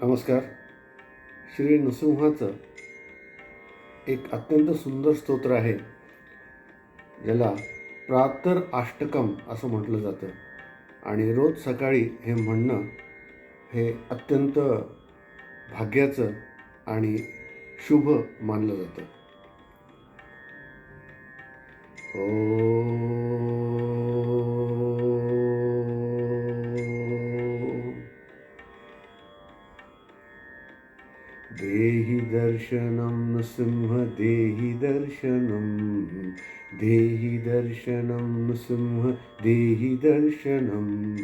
नमस्कार. श्री नृसिंहाचं एक अत्यंत सुंदर स्तोत्र आहे, ज्याला प्रातर अष्टकम असं म्हटलं जातं. आणि रोज सकाळी हे म्हणणं हे अत्यंत भाग्याचं आणि शुभ मानलं जातं. देहि दर्शनं नृसिंह देहि दर्शनं, देहि दर्शनं नृसिंह देहि दर्शनम्,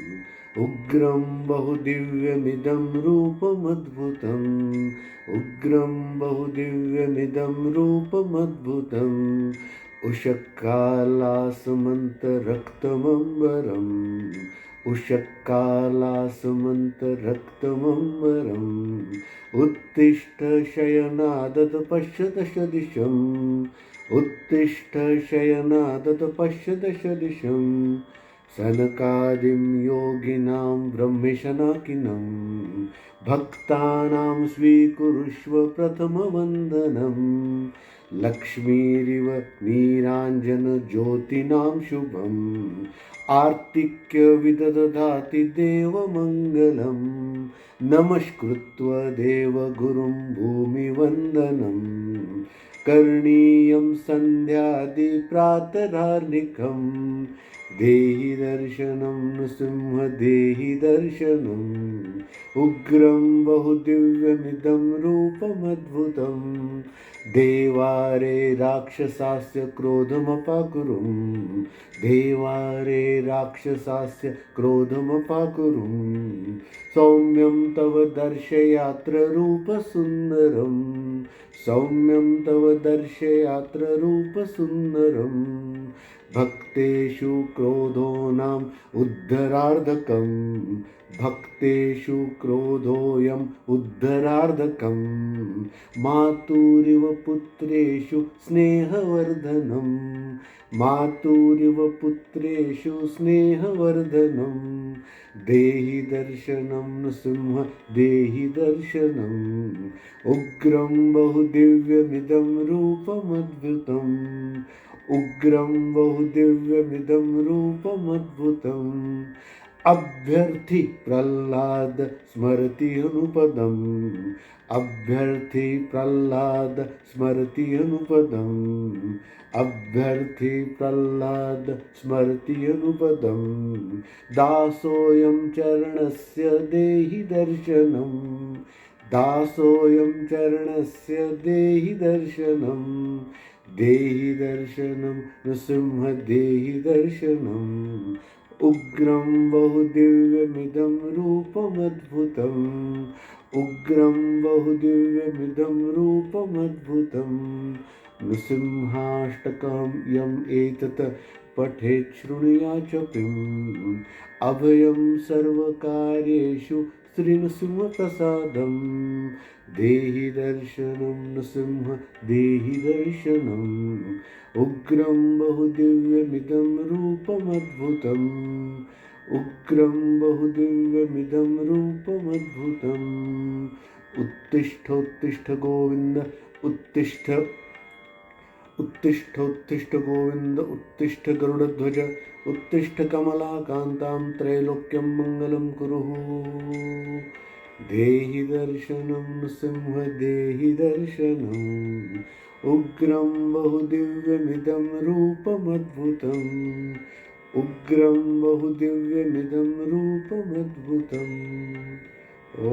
उग्रं बहुदिव्यमिदं रूपमद्भुतम्, उग्रं बहुदिव्यमिदं रूपमद्भुतम्, उषःकालासमन्तरक्तमम्बरम्, उषःकालासमन्तरक्तमम्बरम्, उत्तिष्ठ शयनादत पश्य दश दिशम्, उत्तिष्ठ शयनादत पश्य दश दिशम्, सनकादिं योगिनां ब्रह्मेशनाकिनं, भक्तानां स्वीकुरुष्व प्रथमवन्दनम्, लक्ष्मीरिव नीराञ्जनज्योतिनां शुभम्, आर्तिक्य विदधाति देवमङ्गलम्, नमस्कृत्व देवगुरुं भूमिवन्दनम्, करणीयं सन्ध्यादिप्रातरार्निकम्, देहि दर्शनं नृसिंह देहि दर्शनम्, उग्रं बहुदिव्यमिदं रूपमद्भुतम्, देवारे राक्षसास्य क्रोधमपाकुरुं, देवारे राक्षसास्य क्रोधमपाकुरुं, सौम्यं तव दर्शयात्र रूपसुन्दरम्, सौम्यं तव दर्शयात्र रूपसुन्दरम्, भक्तेषु क्रोधोनाम् उद्धरार्धकम्, भक्तेषु क्रोधोऽयम् उद्धरार्धकम्, मातुरिव पुत्रेषु स्नेहवर्धनम्, मातुरिव पुत्रेषु स्नेहवर्धनम्, देहि दर्शनं नृसिंह देहि दर्शनम्, उग्रं बहुदिव्यमिदं रूपमद्भुतम्, उग्रं बहुदिव्यमिदं रूपमद्भुतम्, अभ्यर्थी प्रह्लाद स्मरति अनुपदम्, अभ्यर्थी प्रह्लाद स्मरति अनुपदम्, अभ्यर्थी प्रह्लाद स्मरति अनुपदम्, दासोऽयं चरणस्य देहि दर्शनम्, दासोऽयं चरणस्य देहि दर्शनम्, देहि दर्शनं नृसिंह देहि दर्शनम्, उग्रं बहुदिव्यमिदं रूपमद्भुतम्, उग्रं बहुदिव्यमिदं रूपमद्भुतम्, नृसिंहाष्टकं यम् एतत् पठेत् शृणुयाचपिम्, अभयं सर्वकार्येषु श्रीनृसिंहप्रसादम्, देहि दर्शनं नृसिंह देहि दर्शनम्, उग्रं बहुदिव्यमिदं रूपमद्भुतम्, उग्रं बहुदिव्यमिदं रूपमद्भुतम्, उत्तिष्ठोत्तिष्ठ गोविन्द उत्तिष्ठ, उत्तिष्ठ उत्तिष्ठ गोविन्द उत्तिष्ठ गरुडध्वज, उत्तिष्ठ कमलाकान्तां त्रैलोक्यं मङ्गलं कुरु, देहि दर्शनं नृसिंह देहि दर्शनम्, उग्रं बहुदिव्यमिदं रूपमद्भुतम्, उग्रं बहुदिव्यमिदं रूपमद्भुतम्. ओ